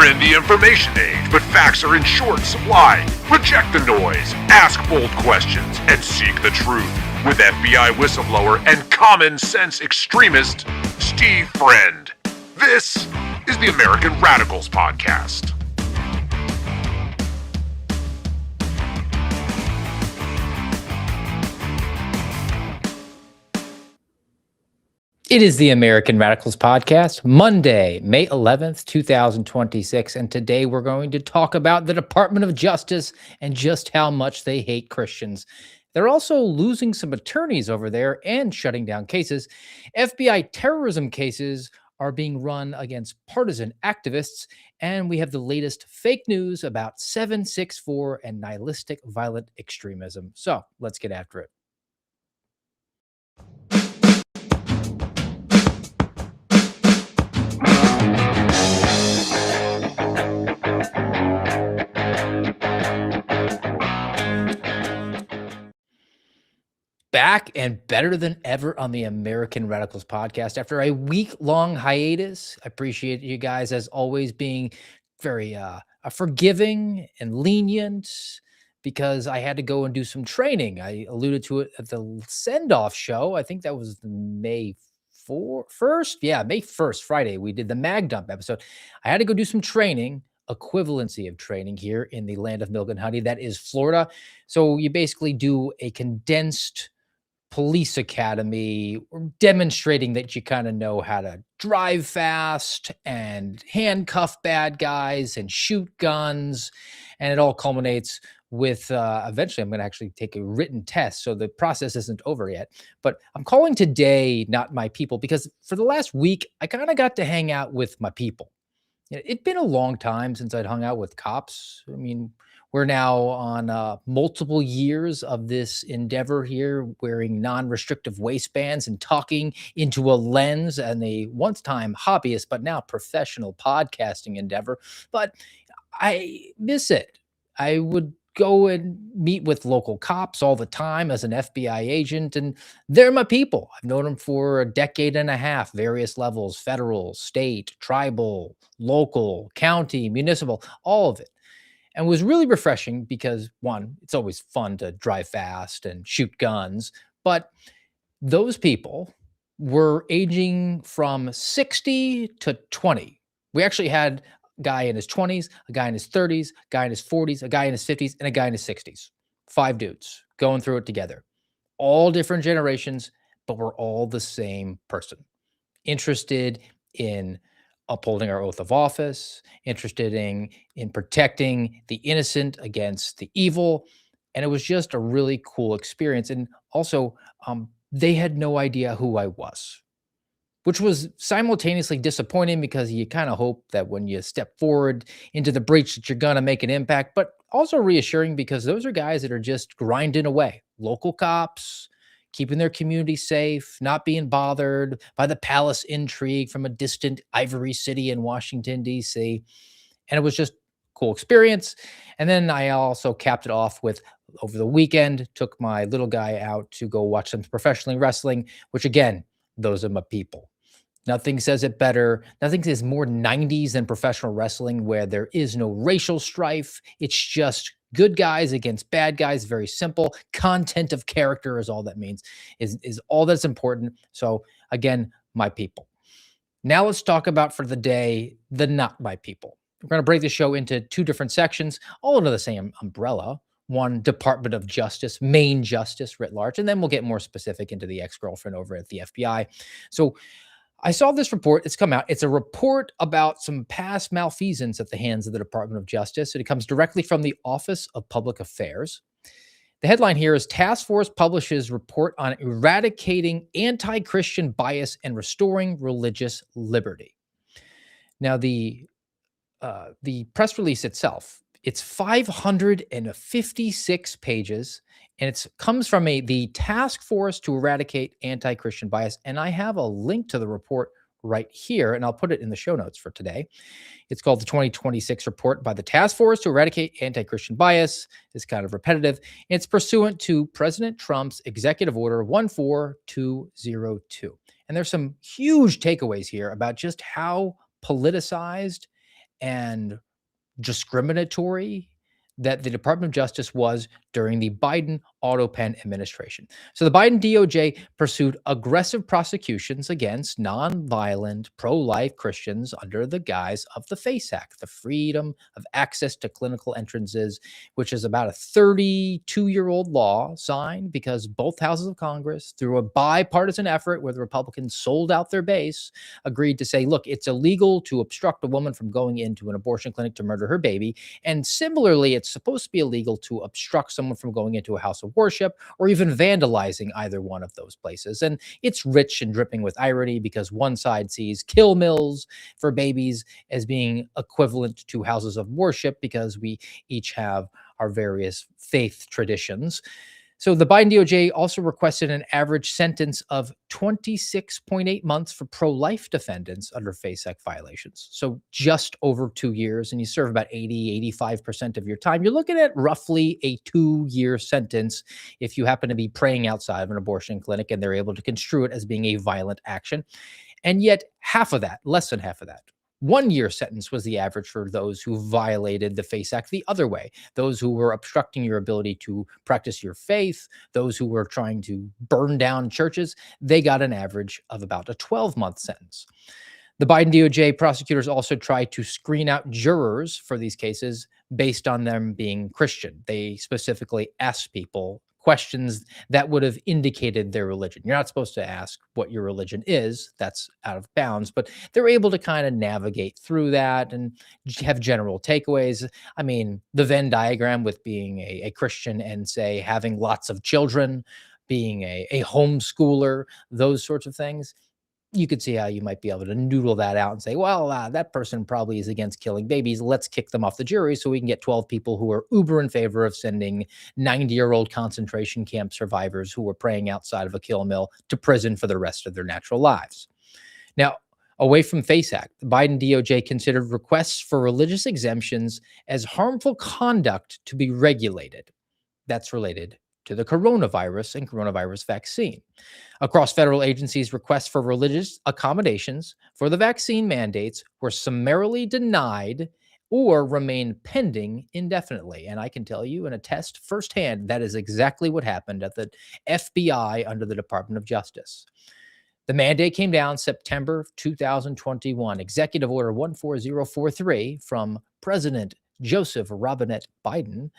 We're in the information age, but facts are in short supply. Reject the noise, ask bold questions, and seek the truth with FBI whistleblower and common sense extremist Steve Friend. This is the American Radicals Podcast. It is the American Radicals Podcast, Monday, May 11th, 2026, and today we're going to talk about the Department of Justice and just how much they hate Christians. They're also losing some attorneys over there and shutting down cases. FBI terrorism cases are being run against partisan activists, and we have the latest fake news about 764 and nihilistic violent extremism. So let's get after it. Back and better than ever on the American Radicals Podcast after a week-long hiatus. I appreciate you guys, as always, being very forgiving and lenient because I had to go and do some training. I alluded to it at the send-off show. I think that was May 1st. Yeah, May 1st, Friday. We did the Mag Dump episode. I had to go do some training, equivalency of training here in the land of milk and honey. That is Florida. So you basically do a condensed police academy, demonstrating that you kind of know how to drive fast and handcuff bad guys and shoot guns. And it all culminates with eventually I'm going to actually take a written test. So the process isn't over yet. But I'm calling today Not My People because for the last week, I kind of got to hang out with my people. It'd been a long time since I'd hung out with cops. I mean, we're now on multiple years of this endeavor here, wearing non-restrictive waistbands and talking into a lens, and a once-time hobbyist, but now professional podcasting endeavor. But I miss it. I would go and meet with local cops all the time as an FBI agent, and they're my people. I've known them for a decade and a half, various levels: federal, state, tribal, local, county, municipal, all of it. And was really refreshing because, one, it's always fun to drive fast and shoot guns, but those people were aging from 60 to 20. We actually had a guy in his 20s, a guy in his 30s, a guy in his 40s, a guy in his 50s, and a guy in his 60s. 5 dudes going through it together. All different generations, but we're all the same person. Interested in upholding our oath of office, interested in protecting the innocent against the evil. And it was just a really cool experience. And also, they had no idea who I was, which was simultaneously disappointing because you kind of hope that when you step forward into the breach that you're going to make an impact, but also reassuring because those are guys that are just grinding away. Local cops, keeping their community safe, not being bothered by the palace intrigue from a distant ivory city in Washington, D.C. And it was just a cool experience. And then I also capped it off with, over the weekend, took my little guy out to go watch some professional wrestling, which again, those are my people. Nothing says it better. Nothing says more 90s than professional wrestling, where there is no racial strife. It's just good guys against bad guys. Very simple. Content of character is all that means, is all that's important. So again, my people. Now let's talk about, for the day, the not my people. We're going to break the show into 2 different sections, all under the same umbrella. One, Department of Justice, main justice writ large, and then we'll get more specific into the ex-girlfriend over at the FBI. So I saw this report. It's come out. It's a report about some past malfeasance at the hands of the Department of Justice. And it comes directly from the Office of Public Affairs. The headline here is Task Force publishes report on eradicating anti-Christian bias and restoring religious liberty. Now, the press release itself, it's 556 pages. And it comes from the Task Force to Eradicate Anti-Christian Bias. And I have a link to the report right here, and I'll put it in the show notes for today. It's called the 2026 Report by the Task Force to Eradicate Anti-Christian Bias. It's kind of repetitive. It's pursuant to President Trump's Executive Order 14202. And there's some huge takeaways here about just how politicized and discriminatory that the Department of Justice was during the Biden auto pen administration. So the Biden DOJ pursued aggressive prosecutions against nonviolent pro-life Christians under the guise of the FACE Act, the Freedom of Access to Clinical Entrances, which is about a 32-year-old law signed because both houses of Congress, through a bipartisan effort where the Republicans sold out their base, agreed to say, look, it's illegal to obstruct a woman from going into an abortion clinic to murder her baby. And similarly, it's supposed to be illegal to obstruct someone from going into a house of worship or even vandalizing either one of those places. And it's rich and dripping with irony because one side sees kill mills for babies as being equivalent to houses of worship because we each have our various faith traditions. So the Biden DOJ also requested an average sentence of 26.8 months for pro-life defendants under FACE Act violations. So just over 2 years, and you serve about 85% of your time. You're looking at roughly a 2-year sentence if you happen to be praying outside of an abortion clinic and they're able to construe it as being a violent action. And yet half of that, less than half of that, 1-year sentence was the average for those who violated the FACE Act the other way. Those who were obstructing your ability to practice your faith, those who were trying to burn down churches, they got an average of about a 12-month sentence. The Biden DOJ prosecutors also tried to screen out jurors for these cases based on them being Christian. They specifically asked people questions that would have indicated their religion. You're not supposed to ask what your religion is. That's out of bounds, but they're able to kind of navigate through that and have general takeaways. I mean, the Venn diagram with being a Christian and, say, having lots of children, being a homeschooler, those sorts of things, you could see how you might be able to noodle that out and say, well, that person probably is against killing babies. Let's kick them off the jury so we can get 12 people who are uber in favor of sending 90-year-old concentration camp survivors who were praying outside of a kill mill to prison for the rest of their natural lives. Now, away from FACE Act, the Biden DOJ considered requests for religious exemptions as harmful conduct to be regulated. That's related to the coronavirus and coronavirus vaccine. Across federal agencies, requests for religious accommodations for the vaccine mandates were summarily denied or remain pending indefinitely. And I can tell you and attest firsthand that is exactly what happened at the FBI under the Department of Justice. The mandate came down September 2021, Executive Order 14043 from President Joseph Robinette Biden.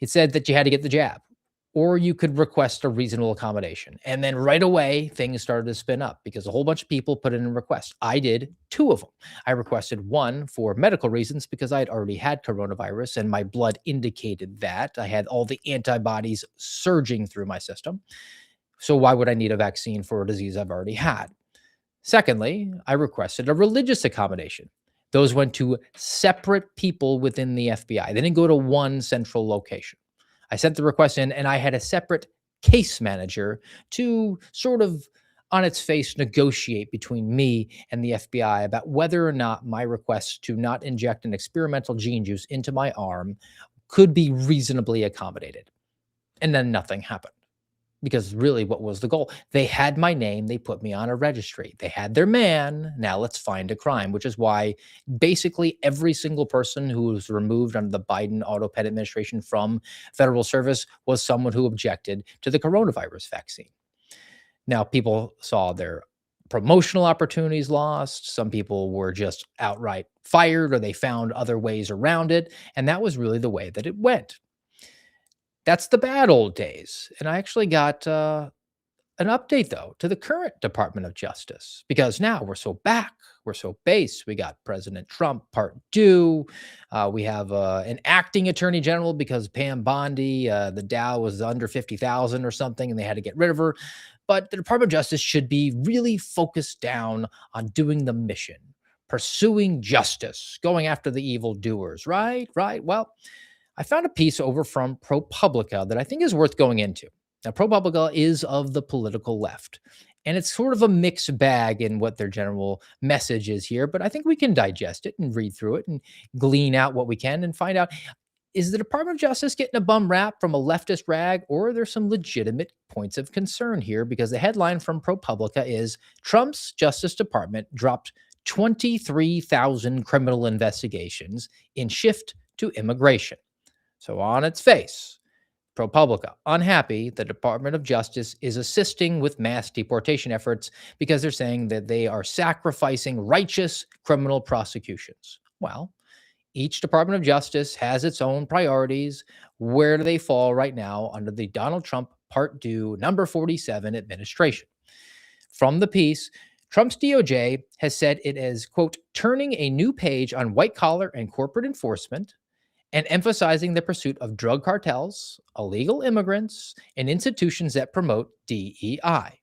It said that you had to get the jab, or you could request a reasonable accommodation. And then right away, things started to spin up because a whole bunch of people put in a request. I did 2 of them. I requested one for medical reasons because I had already had coronavirus and my blood indicated that. I had all the antibodies surging through my system. So why would I need a vaccine for a disease I've already had? Secondly, I requested a religious accommodation. Those went to separate people within the FBI. They didn't go to one central location. I sent the request in and I had a separate case manager to sort of on its face negotiate between me and the FBI about whether or not my request to not inject an experimental gene juice into my arm could be reasonably accommodated. And then nothing happened. Because really, what was the goal? They had my name. They put me on a registry. They had their man. Now let's find a crime, which is why basically every single person who was removed under the Biden auto pen administration from federal service was someone who objected to the coronavirus vaccine. Now, people saw their promotional opportunities lost. Some people were just outright fired or they found other ways around it. And that was really the way that it went. That's the bad old days. And I actually got an update, though, to the current Department of Justice, because now we're so back. We're so base. We got President Trump part 2. We have an acting attorney general because Pam Bondi, the Dow was under 50,000 or something, and they had to get rid of her. But the Department of Justice should be really focused down on doing the mission, pursuing justice, going after the evildoers, right? Right. Well, I found a piece over from ProPublica that I think is worth going into. Now, ProPublica is of the political left, and it's sort of a mixed bag in what their general message is here, but I think we can digest it and read through it and glean out what we can and find out, is the Department of Justice getting a bum rap from a leftist rag, or are there some legitimate points of concern here? Because the headline from ProPublica is Trump's Justice Department dropped 23,000 criminal investigations in shift to immigration. So, on its face, ProPublica unhappy the Department of Justice is assisting with mass deportation efforts because they're saying that they are sacrificing righteous criminal prosecutions. Well, each Department of Justice has its own priorities. Where do they fall right now under the Donald Trump Part 2, number 47 administration? From the piece, Trump's DOJ has said it is, quote, turning a new page on white collar and corporate enforcement and emphasizing the pursuit of drug cartels, illegal immigrants, and institutions that promote DEI.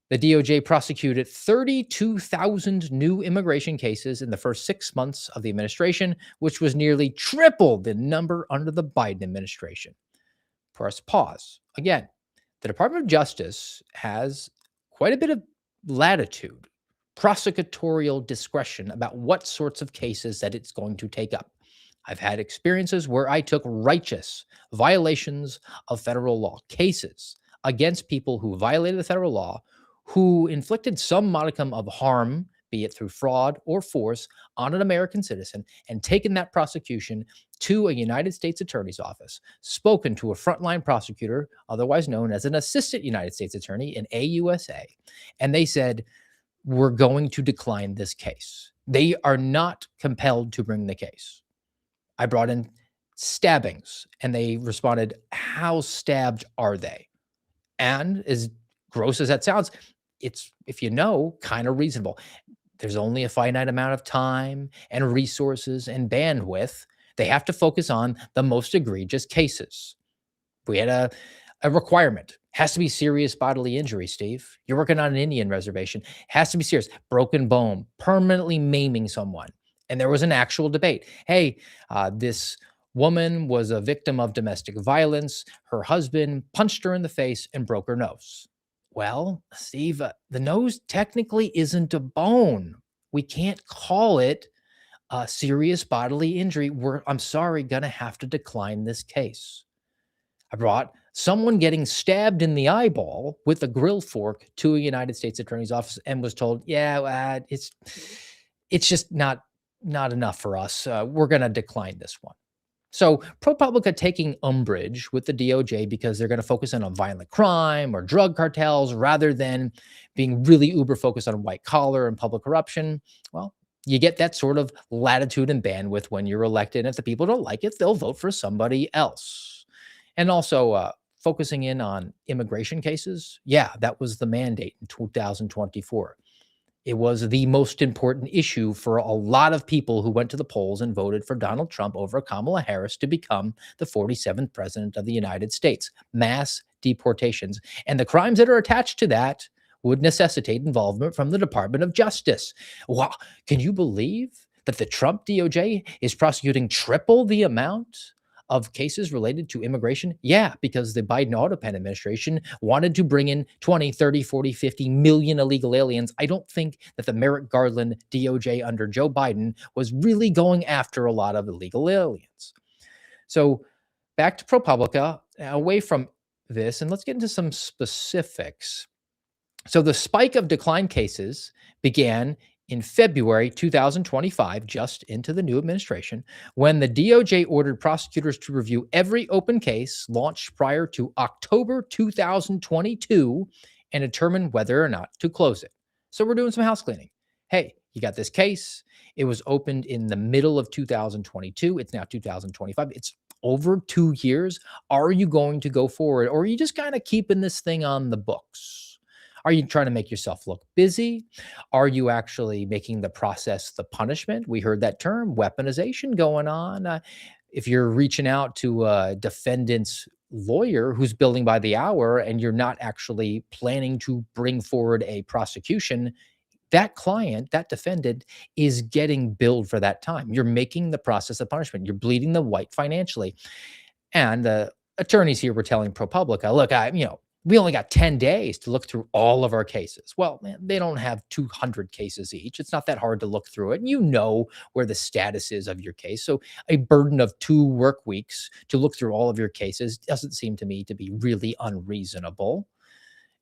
The DOJ prosecuted 32,000 new immigration cases in the first 6 months of the administration, which was nearly triple the number under the Biden administration. Press pause. Again, the Department of Justice has quite a bit of latitude, prosecutorial discretion about what sorts of cases that it's going to take up. I've had experiences where I took righteous violations of federal law cases against people who violated the federal law, who inflicted some modicum of harm, be it through fraud or force, on an American citizen, and taken that prosecution to a United States Attorney's office, spoken to a frontline prosecutor, otherwise known as an assistant United States attorney, an AUSA, and they said, we're going to decline this case. They are not compelled to bring the case. I brought in stabbings, and they responded, how stabbed are they? And as gross as that sounds, it's, if you know, kind of reasonable. There's only a finite amount of time and resources and bandwidth. They have to focus on the most egregious cases. We had a requirement. Has to be serious bodily injury, Steve. You're working on an Indian reservation. Has to be serious. Broken bone, permanently maiming someone. And there was an actual debate. Hey, this woman was a victim of domestic violence. Her husband punched her in the face and broke her nose. Well, Steve, the nose technically isn't a bone. We can't call it a serious bodily injury. I'm sorry, gonna have to decline this case. I brought someone getting stabbed in the eyeball with a grill fork to a United States Attorney's office and was told, yeah, it's just not enough for us. We're going to decline this one. So ProPublica taking umbrage with the DOJ because they're going to focus in on violent crime or drug cartels rather than being really uber focused on white collar and public corruption. Well, you get that sort of latitude and bandwidth when you're elected. And if the people don't like it, they'll vote for somebody else. And also focusing in on immigration cases. Yeah, that was the mandate in 2024. It was the most important issue for a lot of people who went to the polls and voted for Donald Trump over Kamala Harris to become the 47th president of the United States. Mass deportations. And the crimes that are attached to that would necessitate involvement from the Department of Justice. Wow. Can you believe that the Trump DOJ is prosecuting triple the amount of cases related to immigration? Yeah, because the Biden Autopen administration wanted to bring in 20, 30, 40, 50 million illegal aliens. I don't think that the Merrick Garland DOJ under Joe Biden was really going after a lot of illegal aliens. So back to ProPublica, away from this, and let's get into some specifics. So the spike of declined cases began in February 2025, just into the new administration, when the DOJ ordered prosecutors to review every open case launched prior to October 2022 and determine whether or not to close it. So we're doing some house cleaning. Hey, you got this case. It was opened in the middle of 2022. It's now 2025. It's over 2 years. Are you going to go forward, or are you just kind of keeping this thing on the books? Are you trying to make yourself look busy? Are you actually making the process the punishment? We heard that term, weaponization, going on. If you're reaching out to a defendant's lawyer who's billing by the hour and you're not actually planning to bring forward a prosecution, that client, that defendant, is getting billed for that time. You're making the process a punishment. You're bleeding the white financially. And the attorneys here were telling ProPublica, look, we only got 10 days to look through all of our cases. Well, man, they don't have 200 cases each. It's not that hard to look through it. And you know where the status is of your case. So a burden of 2 work weeks to look through all of your cases doesn't seem to me to be really unreasonable.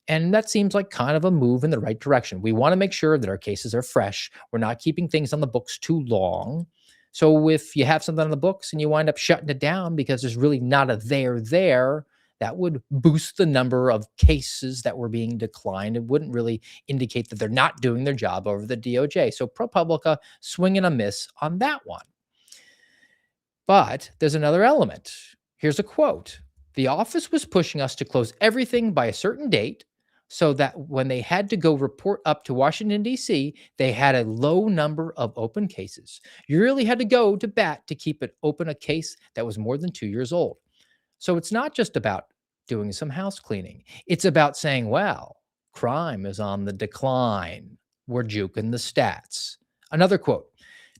And that seems like kind of a move in the right direction. We want to make sure that our cases are fresh. We're not keeping things on the books too long. So if you have something on the books and you wind up shutting it down because there's really not a there, that would boost the number of cases that were being declined. It wouldn't really indicate that they're not doing their job over the DOJ. So ProPublica swing and a miss on that one. But there's another element. Here's a quote. The office was pushing us to close everything by a certain date so that when they had to go report up to Washington, D.C., they had a low number of open cases. You really had to go to bat to keep it open a case that was more than 2 years old. So it's not just about doing some house cleaning. It's about saying, well, crime is on the decline. We're juking the stats. Another quote.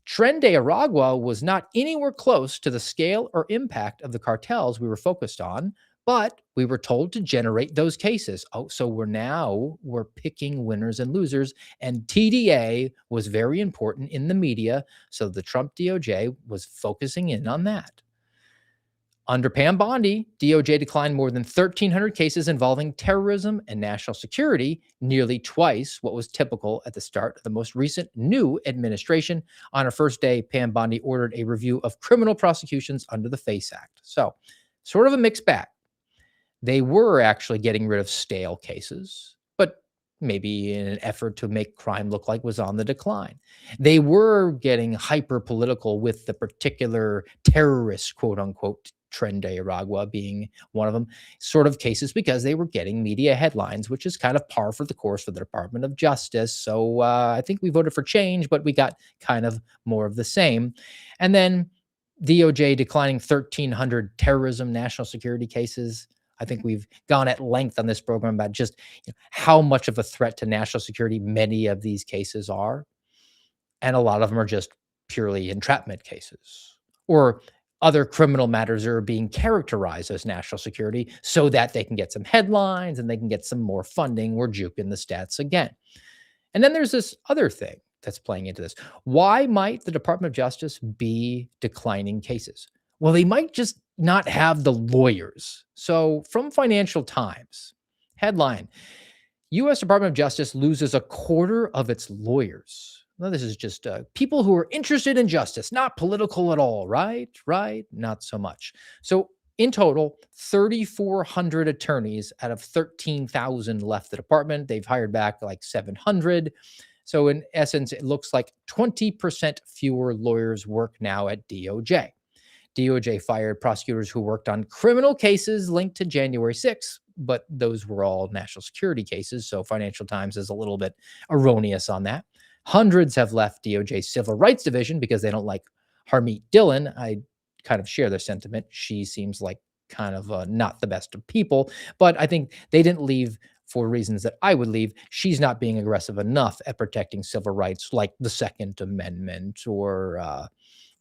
Tren de Aragua was not anywhere close to the scale or impact of the cartels we were focused on, but we were told to generate those cases. Oh, so we're picking winners and losers, and TDA was very important in the media, so the Trump DOJ was focusing in on that. Under Pam Bondi, DOJ declined more than 1,300 cases involving terrorism and national security, nearly twice what was typical at the start of the most recent new administration. On her first day, Pam Bondi ordered a review of criminal prosecutions under the FACE Act. So, sort of a mixed bag. They were actually getting rid of stale cases, but maybe in an effort to make crime look like it was on the decline. They were getting hyper political with the particular terrorist, quote unquote, Tren de Aragua being one of them, sort of cases because they were getting media headlines, which is kind of par for the course for the Department of Justice. So I think we voted for change, but we got kind of more of the same. And then DOJ declining 1,300 terrorism, national security cases. I think we've gone at length on this program about just how much of a threat to national security many of these cases are. And a lot of them are just purely entrapment cases or other criminal matters are being characterized as national security so that they can get some headlines and they can get some more funding. We're juking the stats again. And then there's this other thing that's playing into this. Why might the Department of Justice be declining cases? Well, they might just not have the lawyers. So from Financial Times, headline, U.S. Department of Justice loses a quarter of its lawyers. Well, this is just people who are interested in justice, not political at all, right? Right? Not so much. So in total, 3,400 attorneys out of 13,000 left the department. They've hired back like 700. So in essence, it looks like 20% fewer lawyers work now at DOJ. DOJ fired prosecutors who worked on criminal cases linked to January 6th, but those were all national security cases. So Financial Times is a little bit erroneous on that. Hundreds have left DOJ's Civil Rights Division because they don't like Harmeet Dillon. I kind of share their sentiment. She seems like kind of not the best of people, but I think they didn't leave for reasons that I would leave. She's not being aggressive enough at protecting civil rights like the Second Amendment or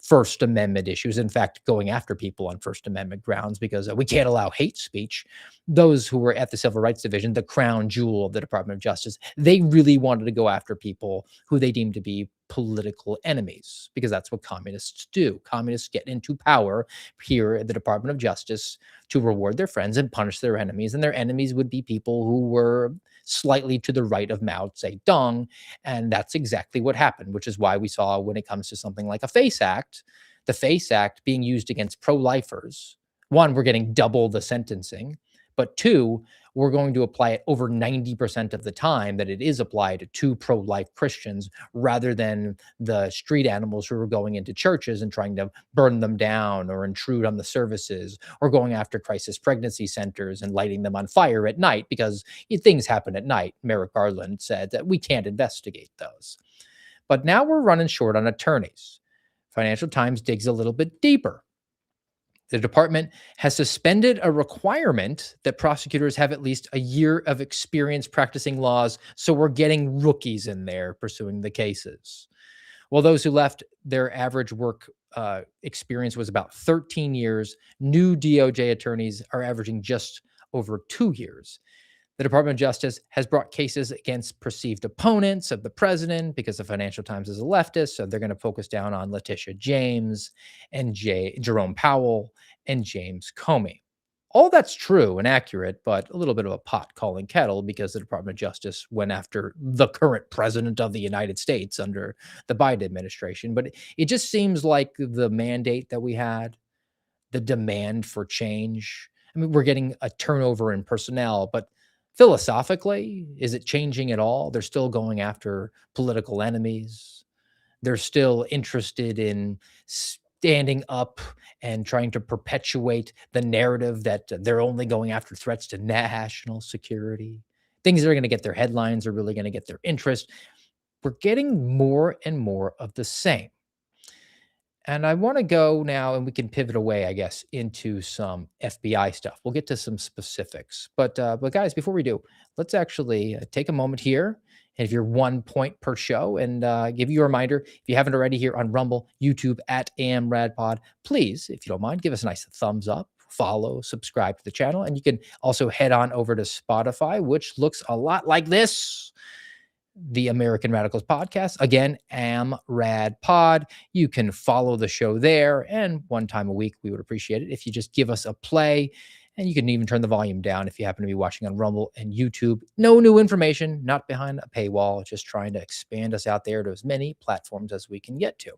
First Amendment issues. In fact, going after people on First Amendment grounds because we can't allow hate speech. Those who were at the Civil Rights Division, the crown jewel of the Department of Justice, they really wanted to go after people who they deemed to be political enemies because that's what communists do. Communists get into power here at the Department of Justice to reward their friends and punish their enemies. And their enemies would be people who were slightly to the right of Mao Zedong. And that's exactly what happened, which is why we saw when it comes to something like a FACE Act, the FACE Act being used against pro-lifers. One, we're getting double the sentencing, but two, we're going to apply it over 90% of the time that it is applied to pro-life Christians rather than the street animals who are going into churches and trying to burn them down or intrude on the services or going after crisis pregnancy centers and lighting them on fire at night because things happen at night. Merrick Garland said that we can't investigate those. But now we're running short on attorneys. Financial Times digs a little bit deeper. The department has suspended a requirement that prosecutors have at least a year of experience practicing laws, so we're getting rookies in there pursuing the cases. While those who left, their average work experience was about 13 years, new DOJ attorneys are averaging just over 2 years. The Department of Justice has brought cases against perceived opponents of the president because the Financial Times is a leftist. So they're going to focus down on Letitia James and Jerome Powell and James Comey. All that's true and accurate, but a little bit of a pot calling kettle because the Department of Justice went after the current president of the United States under the Biden administration. But it just seems like the mandate that we had, the demand for change. I mean, we're getting a turnover in personnel, but philosophically, is it changing at all? They're still going after political enemies. They're still interested in standing up and trying to perpetuate the narrative that they're only going after threats to national security. Things that are going to get their headlines are really going to get their interest. We're getting more and more of the same. And I want to go now, and we can pivot away, I guess, into some FBI stuff. We'll get to some specifics, but guys, before we do, let's actually take a moment here. And if you're 1 point per show, and give you a reminder, if you haven't already, here on Rumble, YouTube at AmRadPod, please, if you don't mind, give us a nice thumbs up, follow, subscribe to the channel, and you can also head on over to Spotify, which looks a lot like this. The American Radicals podcast. Again, AmRadPod. You can follow the show there, and one time a week, we would appreciate it if you just give us a play, and you can even turn the volume down if you happen to be watching on Rumble and YouTube. No new information, not behind a paywall, just trying to expand us out there to as many platforms as we can get to.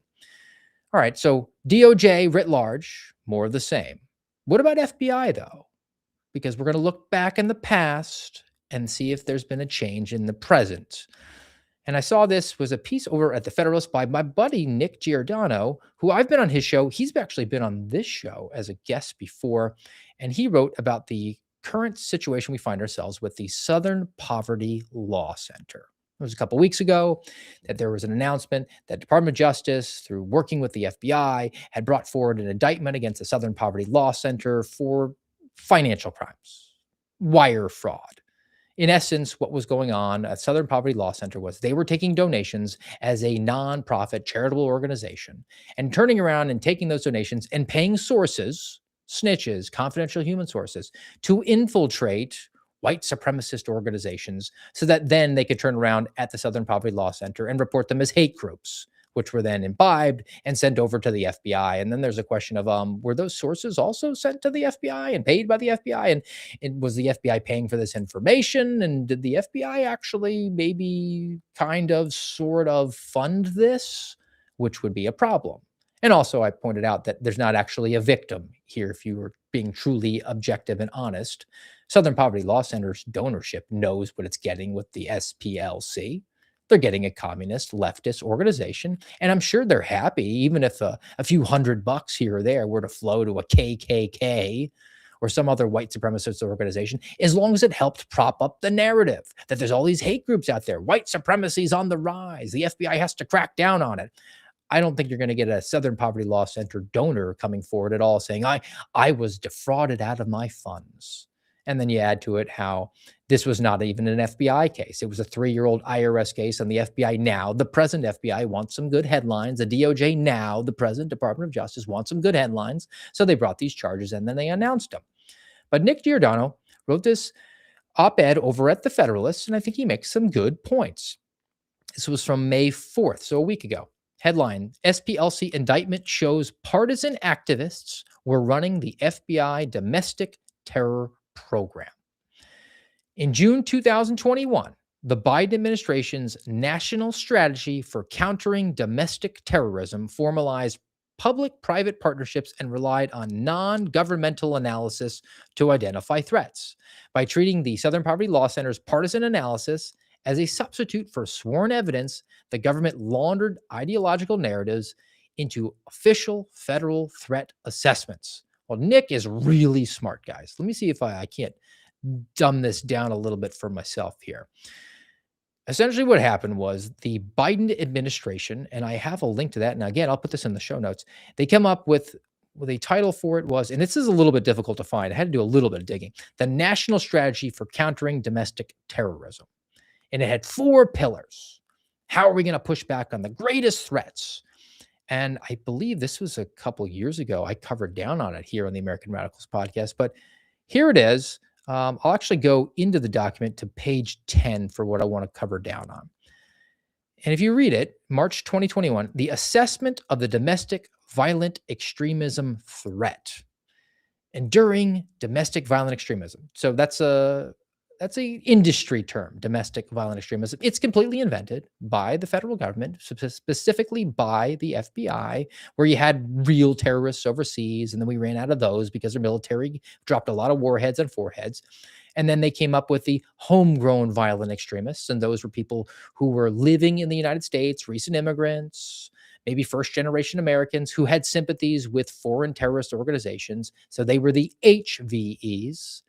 All right, so DOJ writ large, more of the same. What about FBI, though? Because we're going to look back in the past and see if there's been a change in the present. And I saw this was a piece over at the Federalist by my buddy Nick Giordano, who I've been on his show. He's actually been on this show as a guest before, and he wrote about the current situation we find ourselves with the Southern Poverty Law Center. It was a couple weeks ago that there was an announcement that Department of Justice, through working with the FBI, had brought forward an indictment against the Southern Poverty Law Center for financial crimes, wire fraud. In essence, what was going on at Southern Poverty Law Center was they were taking donations as a nonprofit charitable organization and turning around and taking those donations and paying sources, snitches, confidential human sources, to infiltrate white supremacist organizations so that then they could turn around at the Southern Poverty Law Center and report them as hate groups, which were then imbibed and sent over to the FBI. And then there's a question of, were those sources also sent to the FBI and paid by the FBI? And was the FBI paying for this information? And did the FBI actually maybe kind of sort of fund this, which would be a problem? And also, I pointed out that there's not actually a victim here if you were being truly objective and honest. Southern Poverty Law Center's donorship knows what it's getting with the SPLC. They're getting a communist leftist organization, and I'm sure they're happy, even if a few $100 here or there were to flow to a KKK or some other white supremacist organization, as long as it helped prop up the narrative that there's all these hate groups out there. White supremacy is on the rise. The FBI has to crack down on it. I don't think you're going to get a Southern Poverty Law Center donor coming forward at all saying, I was defrauded out of my funds. And then you add to it how this was not even an FBI case. It was a 3-year-old IRS case, and the FBI now, the present FBI, wants some good headlines. The DOJ now, the present Department of Justice, wants some good headlines. So they brought these charges, and then they announced them. But Nick Giordano wrote this op-ed over at the Federalist, and I think he makes some good points. This was from May 4th, so a week ago. Headline, SPLC indictment shows partisan activists were running the FBI domestic terror program. In June 2021, the Biden administration's National Strategy for Countering Domestic Terrorism formalized public-private partnerships and relied on non-governmental analysis to identify threats. By treating the Southern Poverty Law Center's partisan analysis as a substitute for sworn evidence, the government laundered ideological narratives into official federal threat assessments. Well, Nick is really smart, guys. Let me see if I can't dumb this down a little bit for myself here. Essentially, what happened was the Biden administration, and I have a link to that. And again, I'll put this in the show notes. They come up with a title for it was, and this is a little bit difficult to find. I had to do a little bit of digging. The National Strategy for Countering Domestic Terrorism. And it had 4 pillars. How are we going to push back on the greatest threats? And I believe this was a couple years ago. I covered down on it here on the American Radicals podcast, but here it is. I'll actually go into the document to page 10 for what I want to cover down on. And if you read it, March 2021, the assessment of the domestic violent extremism threat. enduring domestic violent extremism. So that's a industry term, domestic violent extremism. It's completely invented by the federal government, specifically by the FBI, where you had real terrorists overseas, and then we ran out of those because their military dropped a lot of warheads on foreheads. And then they came up with the homegrown violent extremists, and those were people who were living in the United States, recent immigrants, maybe first generation Americans who had sympathies with foreign terrorist organizations. So they were the HVEs.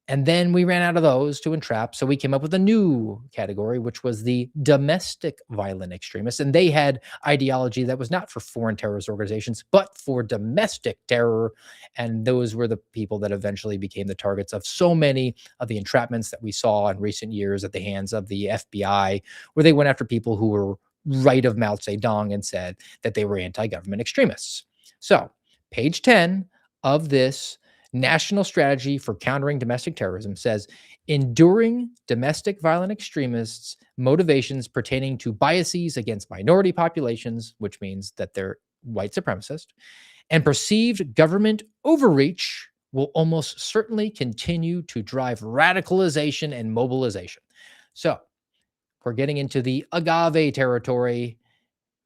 And then we ran out of those to entrap. So we came up with a new category, which was the domestic violent extremists. And they had ideology that was not for foreign terrorist organizations, but for domestic terror. And those were the people that eventually became the targets of so many of the entrapments that we saw in recent years at the hands of the FBI, where they went after people who were right of Mao Zedong and said that they were anti-government extremists. So page 10 of this National Strategy for Countering Domestic Terrorism says enduring domestic violent extremists' motivations pertaining to biases against minority populations, which means that they're white supremacist, and perceived government overreach will almost certainly continue to drive radicalization and mobilization. So we're getting into the agave territory.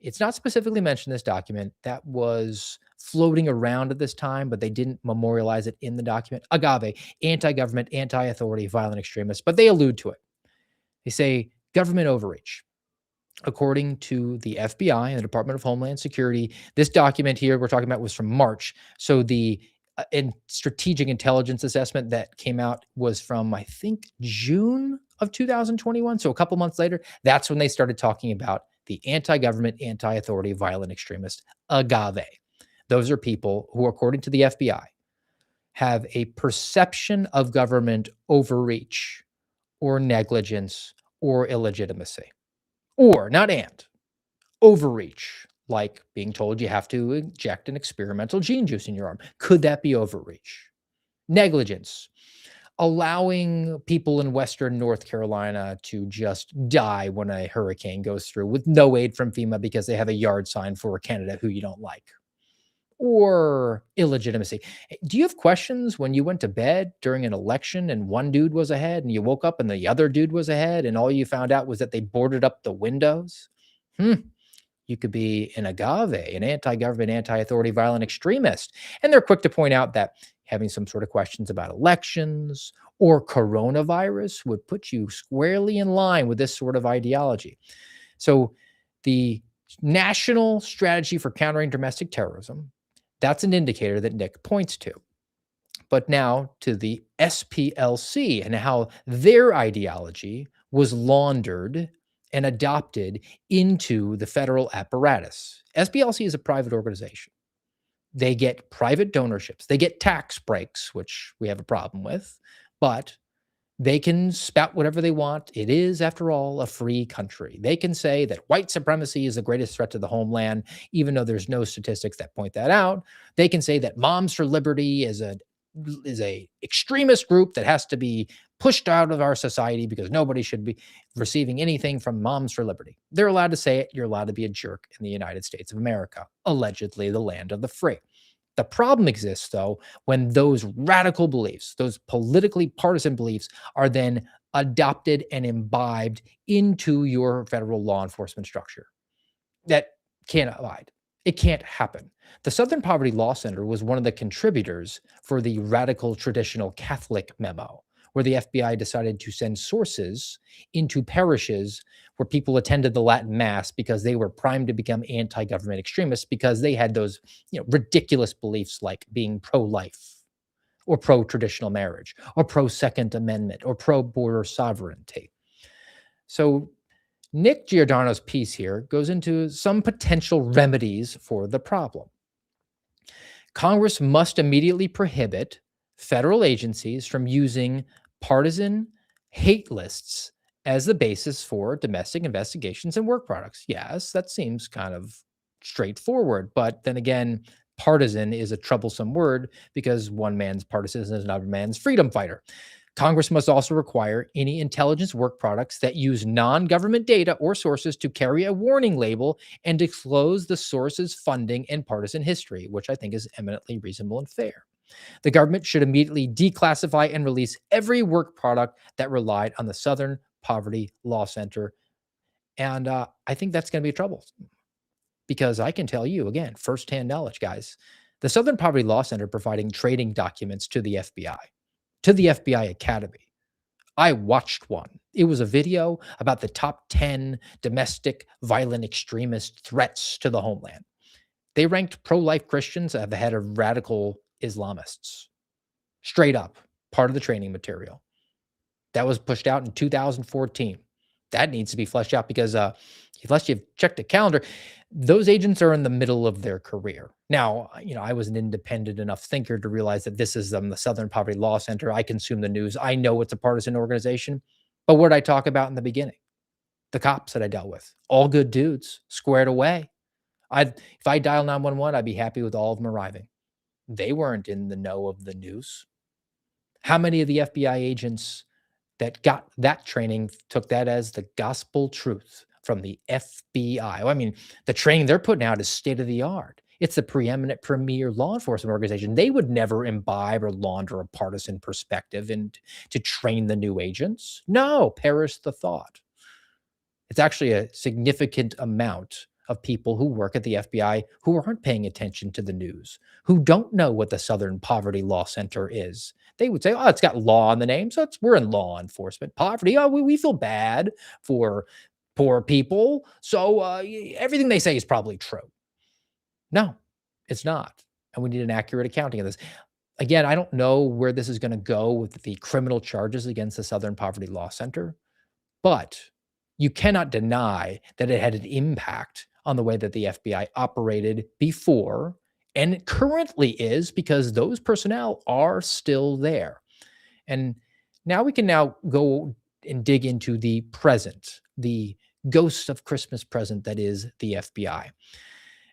It's not specifically mentioned in this document. That was floating around at this time, but they didn't memorialize it in the document. Agave, anti-government, anti-authority, violent extremists, but they allude to it. They say government overreach. According to the FBI and the Department of Homeland Security, this document here we're talking about was from March. So the strategic intelligence assessment that came out was from, I think, June of 2021. So a couple months later, that's when they started talking about the anti-government, anti-authority, violent extremist, agave. Those are people who, according to the FBI, have a perception of government overreach or negligence or illegitimacy. Or, not and, overreach, like being told you have to inject an experimental gene juice in your arm. Could that be overreach? Negligence, allowing people in Western North Carolina to just die when a hurricane goes through with no aid from FEMA because they have a yard sign for a candidate who you don't like. Or illegitimacy. Do you have questions when you went to bed during an election and one dude was ahead and you woke up and the other dude was ahead and all you found out was that they boarded up the windows? You could be an agave, an anti-government, anti-authority, violent extremist. And they're quick to point out that having some sort of questions about elections or coronavirus would put you squarely in line with this sort of ideology. So the National Strategy for Countering Domestic Terrorism, that's an indicator that Nick points to. But now to the SPLC and how their ideology was laundered and adopted into the federal apparatus. SPLC is a private organization. They get private donorships. They get tax breaks, which we have a problem with, but they can spout whatever they want. It is, after all, a free country. They can say that white supremacy is the greatest threat to the homeland, even though there's no statistics that point that out. They can say that Moms for Liberty is a extremist group that has to be pushed out of our society because nobody should be receiving anything from Moms for Liberty. They're allowed to say it. You're allowed to be a jerk in the United States of America, allegedly the land of the free. The problem exists, though, when those radical beliefs, those politically partisan beliefs, are then adopted and imbibed into your federal law enforcement structure. That can't abide. It can't happen. The Southern Poverty Law Center was one of the contributors for the radical traditional Catholic memo, where the FBI decided to send sources into parishes where people attended the Latin Mass because they were primed to become anti-government extremists because they had those, ridiculous beliefs like being pro-life or pro-traditional marriage or pro-Second Amendment or pro-border sovereignty. So Nick Giordano's piece here goes into some potential remedies for the problem. Congress must immediately prohibit federal agencies from using partisan hate lists as the basis for domestic investigations and work products. Yes, that seems kind of straightforward, but then again, partisan is a troublesome word because one man's partisan is another man's freedom fighter. Congress must also require any intelligence work products that use non-government data or sources to carry a warning label and disclose the source's funding and partisan history, which I think is eminently reasonable and fair. The government should immediately declassify and release every work product that relied on the Southern Poverty Law Center. And I think that's going to be trouble because I can tell you, again, firsthand knowledge, guys, the Southern Poverty Law Center providing trading documents to the FBI, to the FBI Academy. I watched one. It was a video about the top 10 domestic violent extremist threats to the homeland. They ranked pro-life Christians ahead of radical Islamists. Straight up, part of the training material. That was pushed out in 2014. That needs to be fleshed out because unless you've checked the calendar, those agents are in the middle of their career. Now, I was an independent enough thinker to realize that this is the Southern Poverty Law Center. I consume the news. I know it's a partisan organization. But what did I talk about in the beginning? The cops that I dealt with. All good dudes, squared away. If I dial 911, I'd be happy with all of them arriving. They weren't in the know of the news. How many of the FBI agents that got that training took that as the gospel truth from the FBI? Well, I mean, the training they're putting out is state of the art. It's the preeminent premier law enforcement organization. They would never imbibe or launder a partisan perspective and to train the new agents. No, perish the thought. It's actually a significant amount of people who work at the FBI who aren't paying attention to the news, who don't know what the Southern Poverty Law Center is. They would say, oh, it's got law in the name, so we're in law enforcement. Poverty, oh, we feel bad for poor people, so everything they say is probably true. No, it's not. And we need an accurate accounting of this. Again, I don't know where this is going to go with the criminal charges against the Southern Poverty Law Center, but you cannot deny that it had an impact on the way that the FBI operated before, and it currently is, because those personnel are still there. And now we can go and dig into the present, the ghost of Christmas present that is the FBI.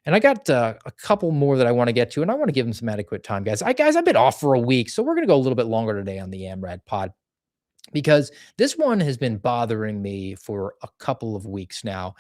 And I got a couple more that I want to get to, and I want to give them some adequate time, guys. I've been off for a week, so we're going to go a little bit longer today on the AMRAD pod, because this one has been bothering me for a couple of weeks now,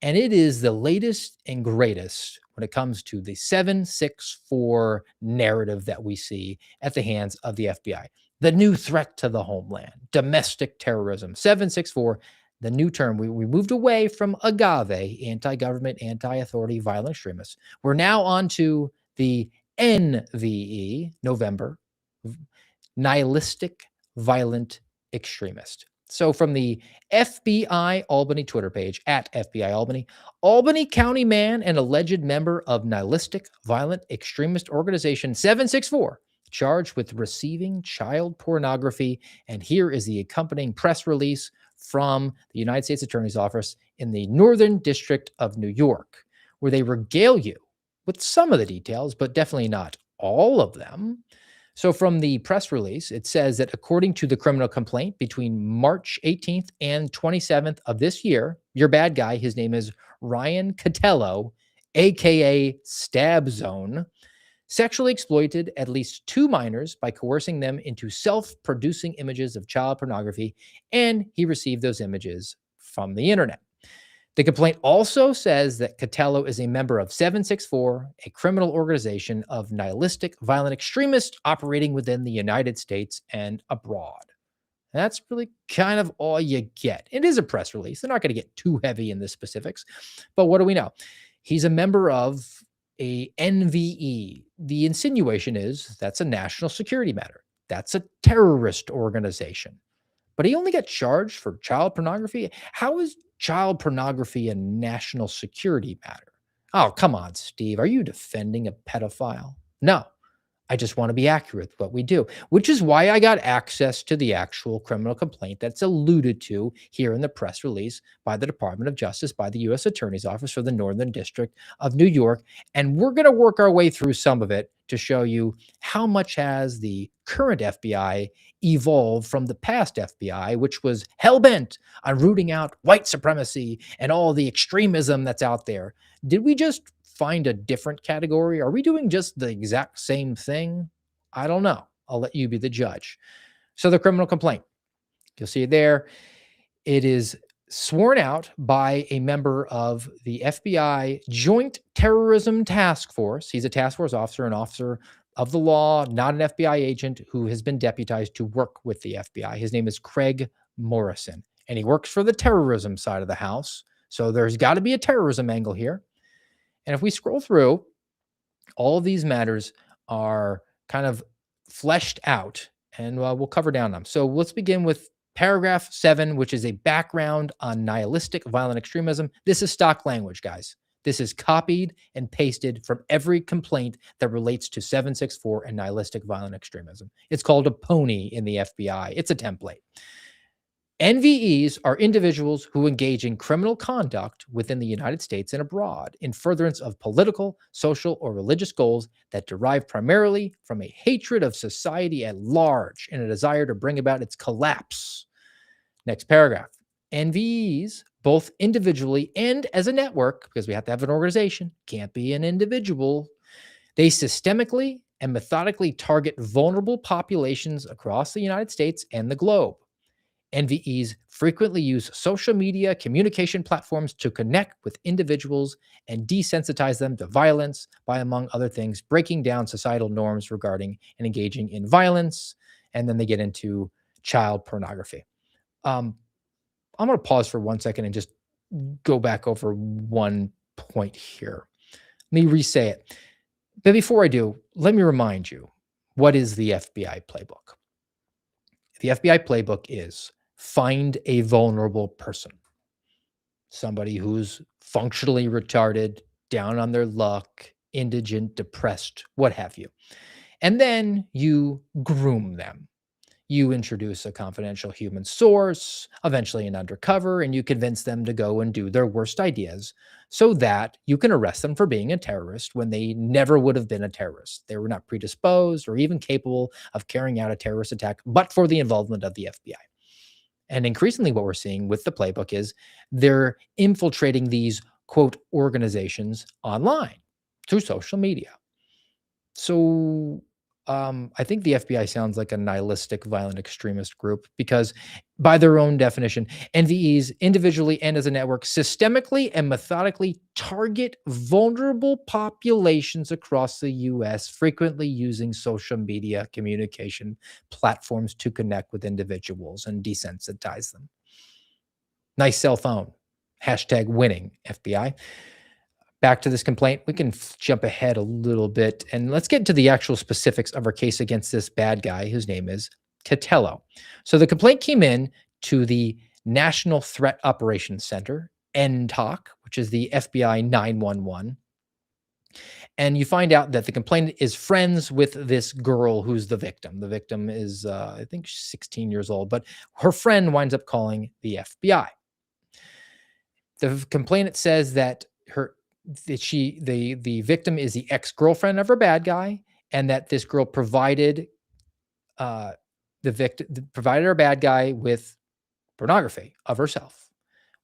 and it is the latest and greatest when it comes to the 764 narrative that we see at the hands of the FBI. The new threat to the homeland, domestic terrorism, 764, the new term. We moved away from agave, anti-government, anti-authority, violent extremists. We're now on to the NVE, November, nihilistic, violent extremist. So from the FBI Albany Twitter page, at FBI Albany, Albany County man and alleged member of nihilistic, violent extremist organization 764, charged with receiving child pornography. And here is the accompanying press release from the United States Attorney's Office in the Northern District of New York, where they regale you with some of the details, but definitely not all of them. So from the press release, it says that according to the criminal complaint, between March 18th and 27th of this year, your bad guy, his name is Ryan Catello, aka Stab Zone, sexually exploited at least 2 minors by coercing them into self-producing images of child pornography, and he received those images from the internet. The complaint also says that Catello is a member of 764, a criminal organization of nihilistic, violent extremists operating within the United States and abroad. And that's really kind of all you get. It is a press release. They're not going to get too heavy in the specifics. But what do we know? He's a member of a NVE. The insinuation is that's a national security matter. That's a terrorist organization. But he only got charged for child pornography. How is child pornography a national security matter? Oh, come on, Steve. Are you defending a pedophile? No. I just want to be accurate with what we do, which is why I got access to the actual criminal complaint that's alluded to here in the press release by the Department of Justice, by the U.S. Attorney's Office for the Northern District of New York. And we're going to work our way through some of it to show you how much has the current FBI evolved from the past FBI, which was hell-bent on rooting out white supremacy and all the extremism that's out there. Did we just find a different category? Are we doing just the exact same thing? I don't know. I'll let you be the judge. So the criminal complaint, you'll see it there. It is sworn out by a member of the FBI Joint Terrorism Task Force. He's a task force officer, an officer of the law, not an FBI agent who has been deputized to work with the FBI. His name is Craig Morrison, and he works for the terrorism side of the house. So there's got to be a terrorism angle here. And if we scroll through, all of these matters are kind of fleshed out, and we'll cover down them. So let's begin with paragraph 7, which is a background on nihilistic violent extremism. This is stock language, guys. This is copied and pasted from every complaint that relates to 764 and nihilistic violent extremism. It's called a pony in the FBI. It's a template. NVEs are individuals who engage in criminal conduct within the United States and abroad in furtherance of political, social, or religious goals that derive primarily from a hatred of society at large and a desire to bring about its collapse. Next paragraph. NVEs, both individually and as a network, because we have to have an organization, can't be an individual, they systemically and methodically target vulnerable populations across the United States and the globe. NVEs frequently use social media communication platforms to connect with individuals and desensitize them to violence by, among other things, breaking down societal norms regarding and engaging in violence. And then they get into child pornography. I'm going to pause for 1 second and just go back over one point here. Let me re-say it. But before I do, let me remind you, what is the FBI playbook? The FBI playbook is find a vulnerable person, somebody who's functionally retarded, down on their luck, indigent, depressed, what have you. And then you groom them. You introduce a confidential human source, eventually an undercover, and you convince them to go and do their worst ideas so that you can arrest them for being a terrorist when they never would have been a terrorist. They were not predisposed or even capable of carrying out a terrorist attack, but for the involvement of the FBI. And increasingly what we're seeing with the playbook is they're infiltrating these, quote, organizations online through social media. So I think the FBI sounds like a nihilistic violent extremist group because by their own definition, NVEs individually and as a network systemically and methodically target vulnerable populations across the US, frequently using social media communication platforms to connect with individuals and desensitize them. Nice cell phone. Hashtag winning, FBI. Back to this complaint, we can jump ahead a little bit and let's get into the actual specifics of our case against this bad guy whose name is Catello. So the complaint came in to the National Threat Operations Center, NTOC, which is the FBI 911. And you find out that the complainant is friends with this girl who's the victim. The victim is, I think, 16 years old, but her friend winds up calling the FBI. The complainant says that the victim is the ex-girlfriend of her bad guy, and that this girl provided her bad guy with pornography of herself.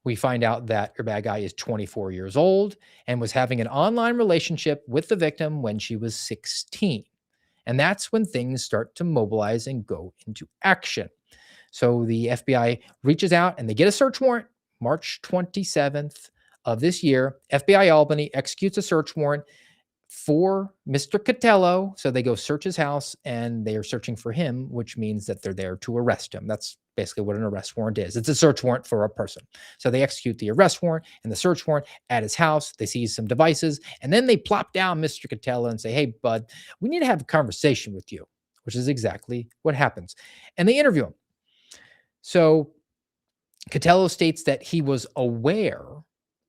We find out that her bad guy is 24 years old and was having an online relationship with the victim when she was 16. And that's when things start to mobilize and go into action. So the FBI reaches out and they get a search warrant March 27th of this year. FBI Albany executes a search warrant for Mr. Catello. So they go search his house and they are searching for him, which means that they're there to arrest him. That's basically what an arrest warrant is. It's a search warrant for a person. So they execute the arrest warrant and the search warrant at his house. They seize some devices and then they plop down Mr. Catello and say, "Hey, bud, we need to have a conversation with you," which is exactly what happens. And they interview him. So Catello states that he was aware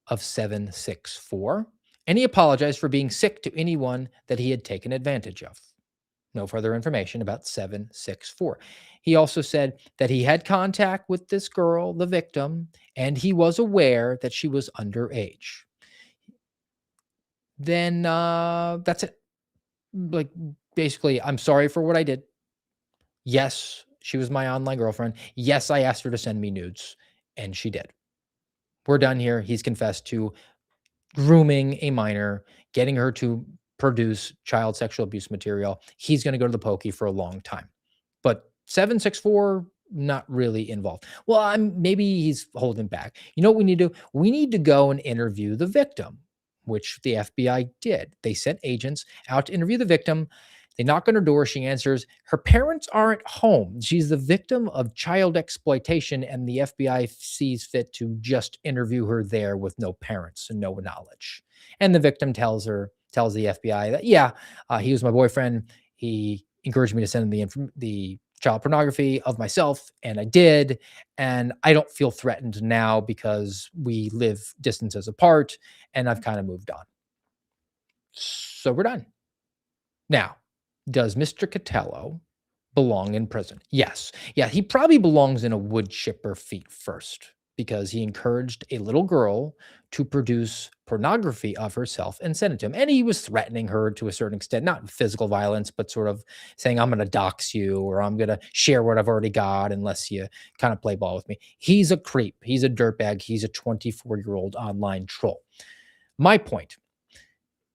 of 764, and he apologized for being sick to anyone that he had taken advantage of. No further information about 764. He also said that he had contact with this girl, the victim, and he was aware that she was underage. Then that's it. Like, basically, I'm sorry for what I did. Yes, she was my online girlfriend. Yes, I asked her to send me nudes, and she did. We're done here. He's confessed to grooming a minor, getting her to produce child sexual abuse material. He's going to go to the pokey for a long time. But 764, not really involved. Well, maybe he's holding back. You know what we need to do? We need to go and interview the victim, which the FBI did. They sent agents out to interview the victim. They knock on her door. She answers. Her parents aren't home. She's the victim of child exploitation, and the FBI sees fit to just interview her there with no parents and no knowledge. And the victim tells the FBI that, yeah, he was my boyfriend. He encouraged me to send him the child pornography of myself, and I did. And I don't feel threatened now because we live distances apart, and I've kind of moved on. So we're done. Now, does Mr. Catello belong in prison? Yes. Yeah, he probably belongs in a wood chipper feet first because he encouraged a little girl to produce pornography of herself and send it to him. And he was threatening her to a certain extent, not physical violence, but sort of saying, I'm going to dox you or I'm going to share what I've already got unless you kind of play ball with me. He's a creep. He's a dirtbag. He's a 24-year-old online troll. My point,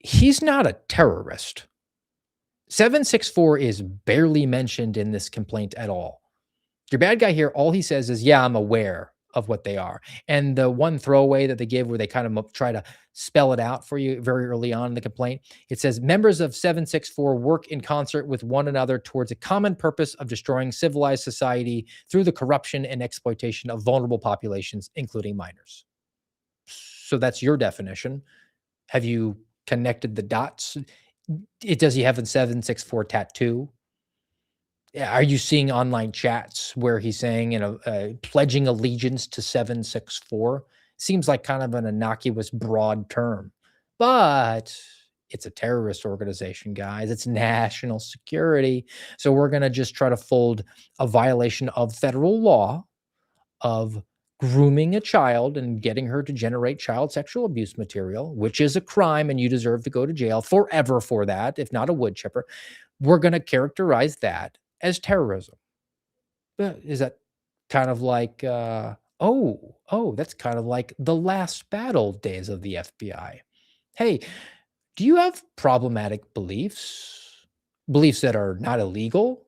he's not a terrorist. 764 is barely mentioned in this complaint at all. Your bad guy here, all he says is, yeah, I'm aware of what they are. And the one throwaway that they give where they kind of try to spell it out for you very early on in the complaint, it says members of 764 work in concert with one another towards a common purpose of destroying civilized society through the corruption and exploitation of vulnerable populations, including minors. So that's your definition. Have you connected the dots? Does he have a 764 tattoo? Yeah, are you seeing online chats where he's saying, pledging allegiance to 764? Seems like kind of an innocuous, broad term, but it's a terrorist organization, guys. It's national security. So we're going to just try to fold a violation of federal law of grooming a child and getting her to generate child sexual abuse material, which is a crime and you deserve to go to jail forever for that, if not a wood chipper. We're going to characterize that as terrorism. Is that kind of like, that's kind of like the last battle days of the FBI. Hey, do you have problematic beliefs? Beliefs that are not illegal,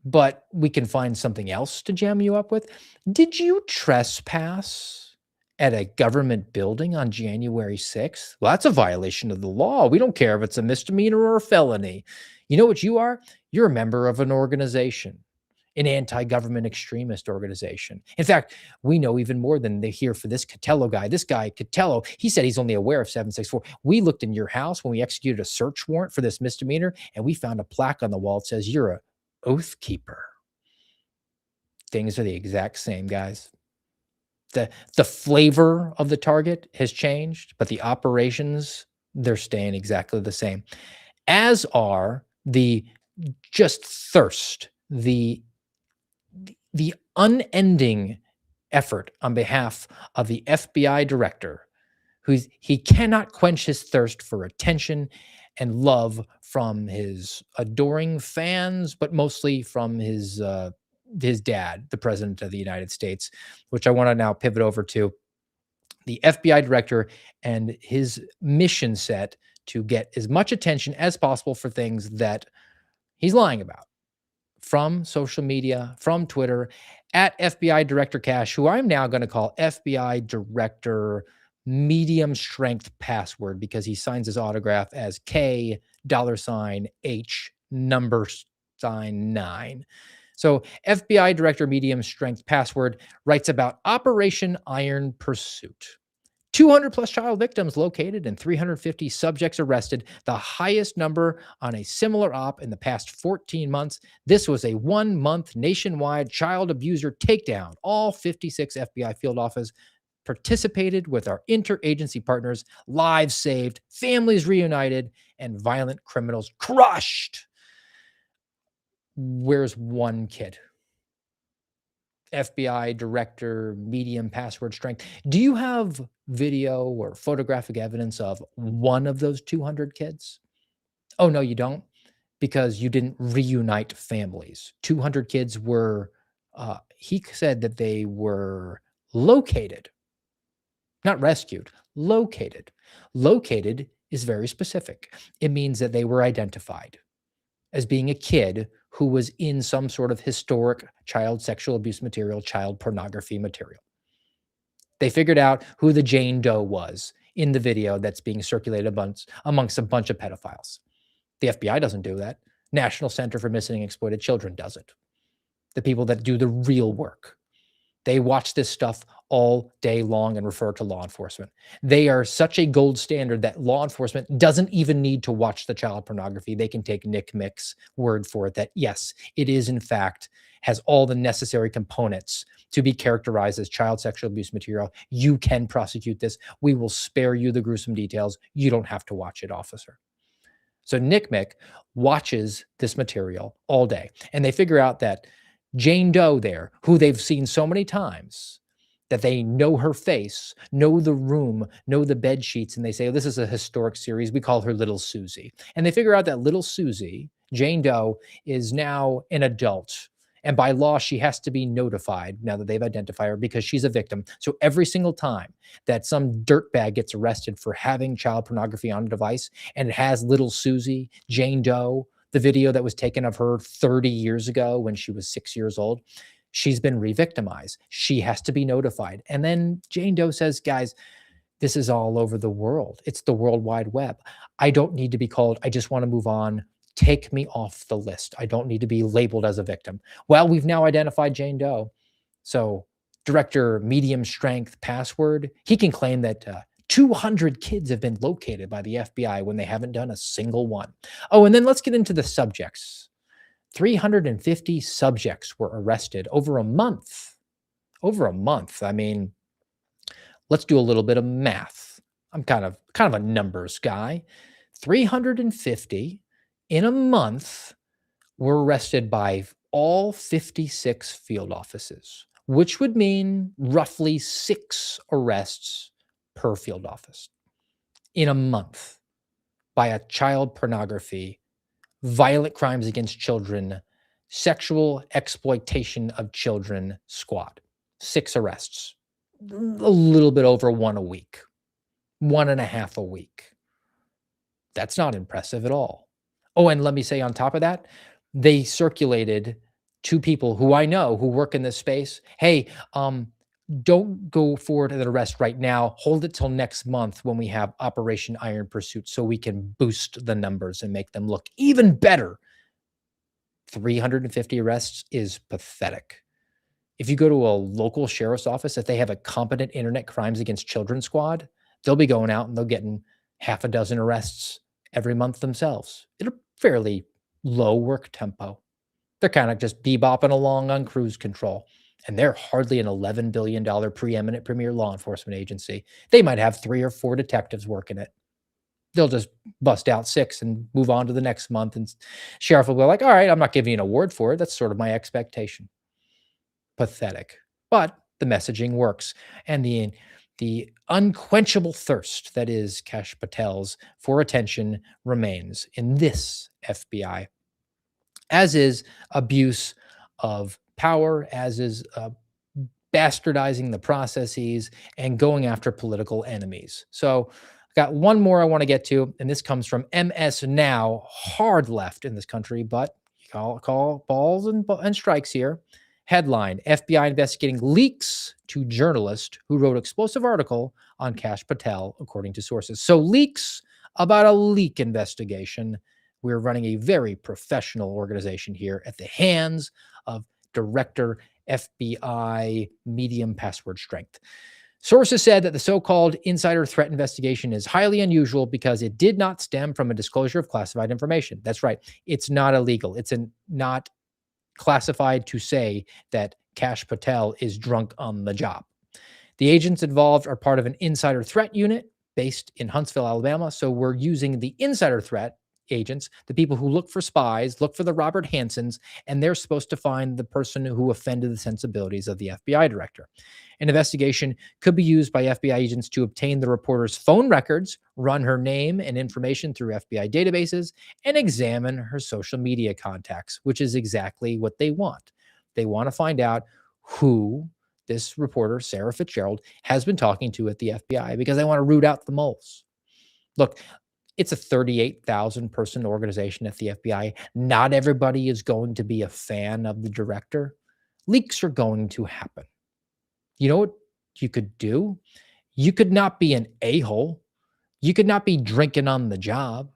but we can find something else to jam you up with? Did you trespass at a government building on January 6th? Well, that's a violation of the law. We don't care if it's a misdemeanor or a felony. You know what you are? You're a member of an organization, an anti-government extremist organization. In fact, we know even more than they hear for this Catello guy. This guy, Catello, he said he's only aware of 764. We looked in your house when we executed a search warrant for this misdemeanor, and we found a plaque on the wall that says you're a oath keeper. Things are the exact same, guys. The flavor of the target has changed, but the operations, they're staying exactly the same. As are the just thirst, the unending effort on behalf of the FBI director, he cannot quench his thirst for attention and love from his adoring fans, but mostly from his dad, the president of the United States, which I want to now pivot over to the FBI director and his mission set to get as much attention as possible for things that he's lying about from social media, from Twitter, at FBI Director Cash, who I'm now going to call FBI Director Medium Strength Password because he signs his autograph as K $H #9. So FBI Director Medium Strength Password writes about Operation Iron Pursuit. 200 plus child victims located and 350 subjects arrested, the highest number on a similar op in the past 14 months. This was a 1-month nationwide child abuser takedown. All 56 FBI field offices participated with our interagency partners, lives saved, families reunited, and violent criminals crushed. Where's one kid? FBI director, medium password strength. Do you have video or photographic evidence of one of those 200 kids? Oh, no, you don't? Because you didn't reunite families. 200 kids were, he said that they were located, not rescued, located. Located is very specific. It means that they were identified as being a kid who was in some sort of historic child sexual abuse material, child pornography material. They figured out who the Jane Doe was in the video that's being circulated amongst a bunch of pedophiles. The FBI doesn't do that. National Center for Missing and Exploited Children does it. The people that do the real work. They watch this stuff all day long and refer to law enforcement. They are such a gold standard that law enforcement doesn't even need to watch the child pornography. They can take Nick Mick's word for it that, yes, it is in fact has all the necessary components to be characterized as child sexual abuse material. You can prosecute this. We will spare you the gruesome details. You don't have to watch it, officer. So Nick Mick watches this material all day, and they figure out that Jane Doe there, who they've seen so many times, that they know her face, know the room, know the bed sheets, and they say, oh, this is a historic series. We call her Little Susie. And they figure out that Little Susie, Jane Doe, is now an adult. And by law, she has to be notified now that they've identified her because she's a victim. So every single time that some dirtbag gets arrested for having child pornography on a device and it has Little Susie, Jane Doe, the video that was taken of her 30 years ago when she was 6 years old, she's been re-victimized. She has to be notified. And then Jane Doe says, guys, this is all over the world. It's the World Wide Web. I don't need to be called. I just want to move on. Take me off the list. I don't need to be labeled as a victim. Well, we've now identified Jane Doe. So Director Medium Strength Password, he can claim that 200 kids have been located by the FBI when they haven't done a single one. Oh, and then let's get into the subjects. 350 subjects were arrested over a month. Over a month. I mean, let's do a little bit of math. I'm kind of a numbers guy. 350 in a month were arrested by all 56 field offices, which would mean roughly 6 arrests per field office in a month by a child pornography, violent crimes against children, sexual exploitation of children squad. 6 arrests, a little bit over 1 a week, 1.5 a week. That's not impressive at all. Oh, and let me say on top of that, they circulated to people who I know who work in this space. Hey, don't go forward and arrest right now. Hold it till next month when we have Operation Iron Pursuit so we can boost the numbers and make them look even better. 350 arrests is pathetic. If you go to a local sheriff's office, if they have a competent internet crimes against children squad, they'll be going out and they'll getting 6 arrests every month themselves. At a fairly low work tempo. They're kind of just bebopping along on cruise control. And they're hardly an $11 billion preeminent premier law enforcement agency. They might have 3 or 4 detectives working it. They'll just bust out 6 and move on to the next month. And sheriff will be like, all right, I'm not giving you an award for it. That's sort of my expectation. Pathetic. But the messaging works. And the unquenchable thirst that is Kash Patel's for attention remains in this FBI, as is abuse of power, as is bastardizing the processes and going after political enemies. So I got one more I want to get to, and this comes from MS Now, hard left in this country, but you call balls and strikes here. Headline, FBI investigating leaks to journalist who wrote explosive article on Kash Patel, according to sources. So leaks about a leak investigation. We're running a very professional organization here at the hands of Director FBI Medium Password Strength. Sources said that the so-called insider threat investigation is highly unusual because it did not stem from a disclosure of classified information. That's right. It's not illegal. It's not classified to say that Kash Patel is drunk on the job. The agents involved are part of an insider threat unit based in Huntsville, Alabama. So we're using the insider threat agents, the people who look for spies, look for the Robert Hansons, and they're supposed to find the person who offended the sensibilities of the FBI director. An investigation could be used by FBI agents to obtain the reporter's phone records, run her name and information through FBI databases, and examine her social media contacts, which is exactly what they want. They want to find out who this reporter, Sarah Fitzgerald, has been talking to at the FBI because they want to root out the moles. Look, it's a 38,000 person organization at the FBI. Not everybody is going to be a fan of the director. Leaks are going to happen. You know what you could do? You could not be an a-hole. You could not be drinking on the job.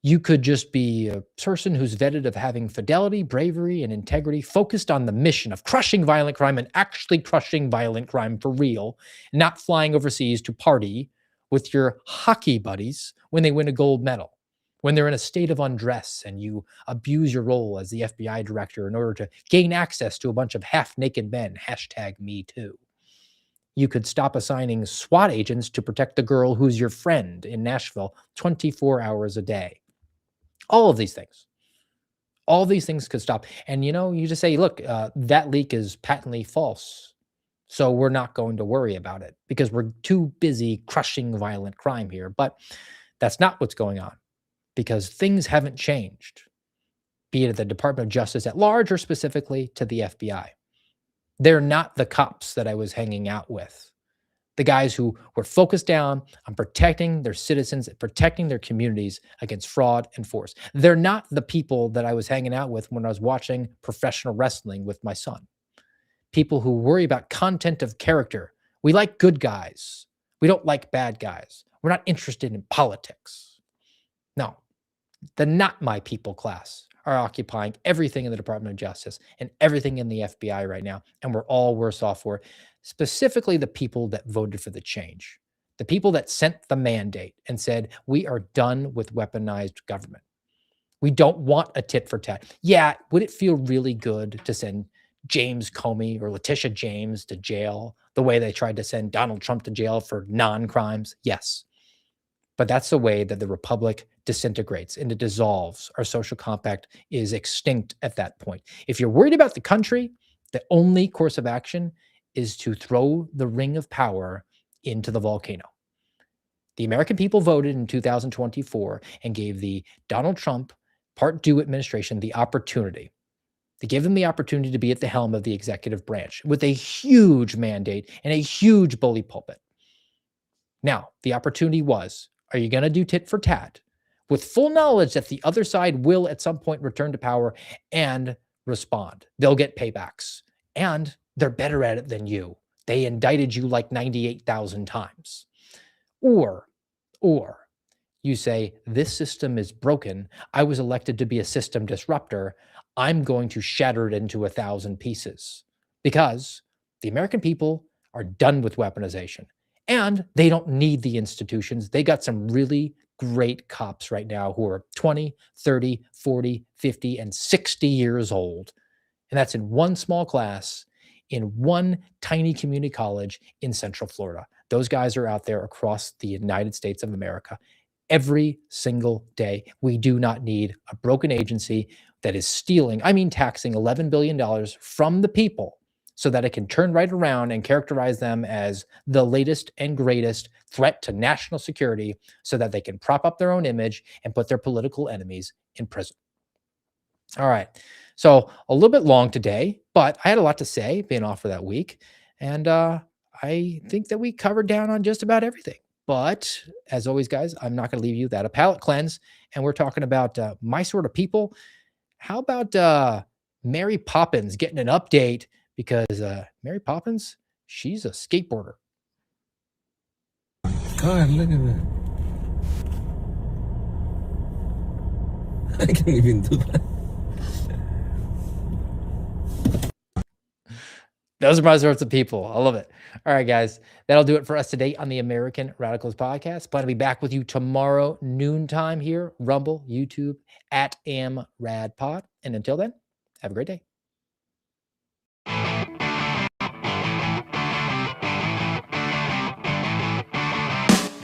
You could just be a person who's vetted of having fidelity, bravery, and integrity, focused on the mission of crushing violent crime and actually crushing violent crime for real, not flying overseas to party with your hockey buddies when they win a gold medal, when they're in a state of undress and you abuse your role as the FBI director in order to gain access to a bunch of half-naked men, #MeToo. You could stop assigning SWAT agents to protect the girl who's your friend in Nashville 24 hours a day. All of these things. All these things could stop. And, you just say, look, that leak is patently false. So we're not going to worry about it because we're too busy crushing violent crime here. But that's not what's going on because things haven't changed, be it at the Department of Justice at large or specifically to the FBI. They're not the cops that I was hanging out with. The guys who were focused down on protecting their citizens, protecting their communities against fraud and force. They're not the people that I was hanging out with when I was watching professional wrestling with my son. People who worry about content of character. We like good guys. We don't like bad guys. We're not interested in politics. No, the not my people class are occupying everything in the Department of Justice and everything in the FBI right now, and we're all worse off for it. Specifically the people that voted for the change, the people that sent the mandate and said, we are done with weaponized government. We don't want a tit for tat. Yeah, would it feel really good to send James Comey or Letitia James to jail the way they tried to send Donald Trump to jail for non-crimes? Yes. But that's the way that the republic disintegrates and it dissolves. Our social compact is extinct at that point. If you're worried about the country, the only course of action is to throw the ring of power into the volcano. The American people voted in 2024 and gave the Donald Trump Part 2 administration the opportunity. They gave them the opportunity to be at the helm of the executive branch with a huge mandate and a huge bully pulpit. Now, the opportunity was, are you going to do tit for tat with full knowledge that the other side will at some point return to power and respond? They'll get paybacks and they're better at it than you. They indicted you like 98,000 times. Or you say, this system is broken. I was elected to be a system disruptor. I'm going to shatter it into 1,000 pieces because the American people are done with weaponization and they don't need the institutions. They got some really great cops right now who are 20, 30, 40, 50, and 60 years old. And that's in one small class in one tiny community college in Central Florida. Those guys are out there across the United States of America every single day. We do not need a broken agency that is taxing $11 billion from the people so that it can turn right around and characterize them as the latest and greatest threat to national security so that they can prop up their own image and put their political enemies in prison. All right. So a little bit long today, but I had a lot to say being off for that week. And I think that we covered down on just about everything. But as always, guys, I'm not going to leave you without a palate cleanse. And we're talking about my sort of people. How about Mary Poppins getting an update? Because Mary Poppins, she's a skateboarder. God, look at that. I can't even do that. Those are my sorts of people. I love it. All right, guys. That'll do it for us today on the American Radicals podcast. Plan to be back with you tomorrow, noontime here, Rumble, YouTube, at AmRadPod. And until then, have a great day.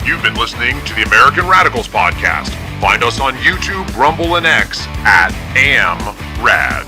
You've been listening to the American Radicals podcast. Find us on YouTube, Rumble, and X at AmRad.